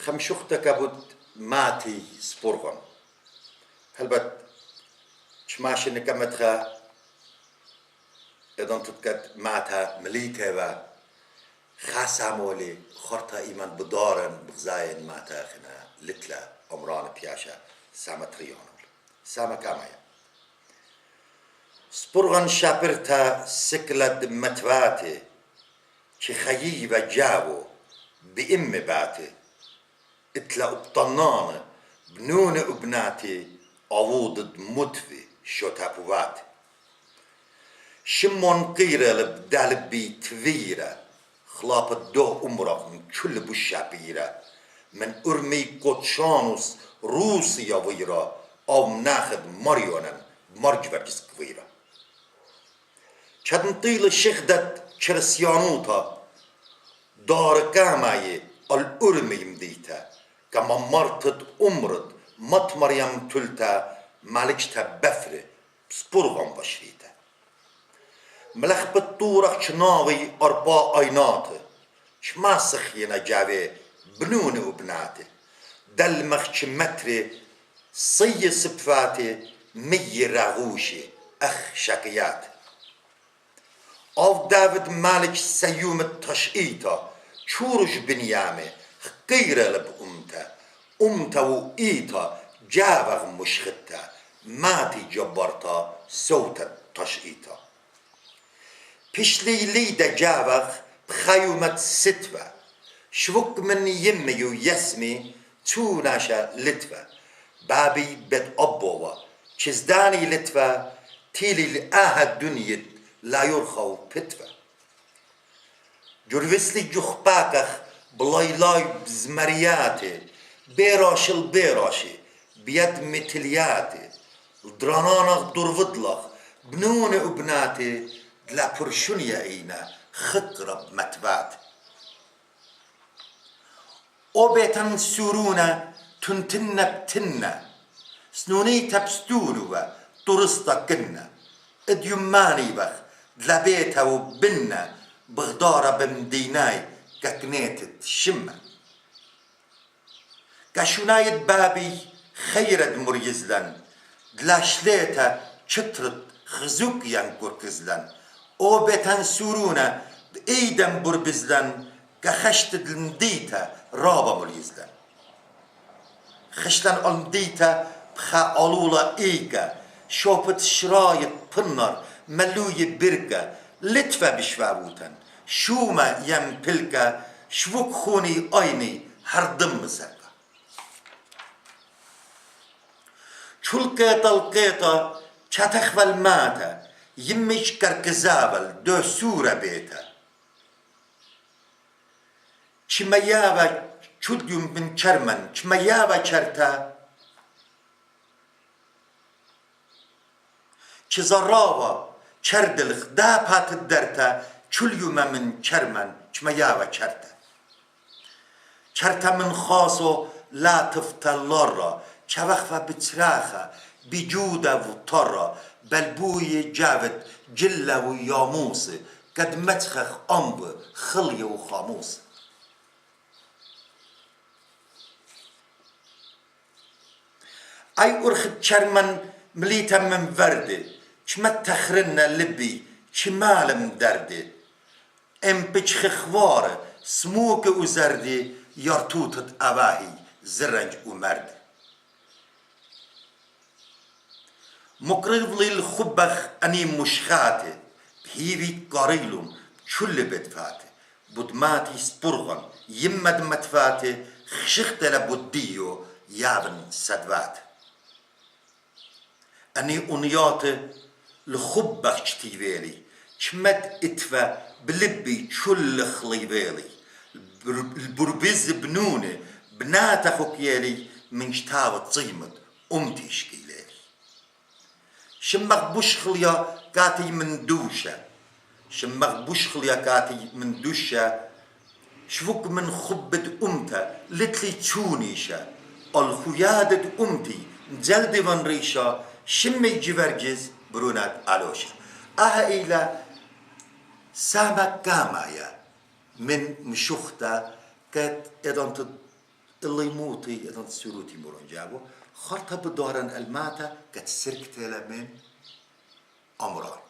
خمشوختك بود ماتي سبورغن هلبت شماش نكمتها اذا تتكت ماتها مليته و خاسامولي خرطة ايمان بدارن بغزاين ماتا خنا لتلا عمران بياشا سامة تريونول سامة كامايا سبورغن شابرتا سكلد متواتي چه خيي و جاو بإم باتي اتلا ابطنان بنون ابناتي عوضد متفي شوتابوات شمون قيرة لبدالبي تويرة خلاف الدو امرق من كل بشابيرة من ارمي قدشانوس روسيا ويرا او ناخد مريونا مرج ورجس كويرا چدن طيل شخدت كرسيانوتا دار قاماي الارمي مديتا كما مرتد امرد مت مريم تلتا مالكتا بفر سبورغان بشريتا ملخ بالطورق شناوي اربا اينات شماسخ ينا جاوي بنون وبناتي دلمخ متري صي سبفاتي مي راغوشي اخ شقيات او داود مالك سيوم التشئيتا چورش بنيامي غير لب امتا و ايتا جاوغ مشختا ماتي جبرتا صوت التشئيتا پشلی لیده جاوغ بخیومت ستوه شوک من یمیو یسمی تو ناشا لتوه بابی بد ابوه چزدانی لتوه تیلی لآه دنیت لا یرخو پتوه جروسلی جخباکخ بلاylay بزمریاتی بیراشل بیراشی بیاد متلیاتی درانانخ درودلخ بنون ابناتي دلا پرشونيا اينا خطرب متبات او بيتن سورونا تنتن بتنا سنوني تبستولوا طرستا كنا اديماني بخ دلا بيتا وبنا بغدارة بمديناي ككنيتت شمة كشونايت بابي خيرد مريزلن دلا شليتا چترت خزوك ينكر كزلن او بيتن سورونا بإيدن بربزلن كخشت دلنديتا رابا مريزلن خشتن المديتا بخا علولا إيكا شوبت شرايط بنر ملوي بركة لتفا بشوابوتن شوما يمبلكا شوك خوني ايني هردم مسكا چلقيتا القيتا چتخول ماتا يمش كركزابل دو سورة بيتا چمياوا چوديوم من چرمن چمياوا چرتا چزراوا چردلخ دا پات درتا چليوم من چرمن چمياوا چرتا چرتا من خاصو لا تفتلر چوخفا بتراخا بجودة وطرة بلبوي جاوت جلة وياموس قد متخخ أنب خلية وخاموس أي أرخد شرمن مليتا من وردي چمت تخرنا لبي چمالم دردي ام بچخخوار سموك وزردي يرتوتت أواهي زرنج ومرد مقرضلي الخبخ أني مشخاتي بهيبي قاريلوم چل بدفاتي بدماتي سبرغن يمد متفاتي خشخت لبديو يابن سدوات أني أنياتي الخبخ چتيويلي چمد اتفا بلبي چل خليويلي البربز بنوني بناتا خكيالي من جتاوة صيمت أمتي شكيلي شمخ بوشخليا كاتي من دوشة شمخ بوشخليا كاتي من دوشة شفوك من خبت أمتا لتلي تشونيشة الخيادة أمتي جلد من ريشة شمي جيفرجز برونات ألوشة إلى ساما كامايا من مشوختا كات اللي يموتي إذا سروتي مرون جابو خرطة بدوران الماتا قد سركت من أمران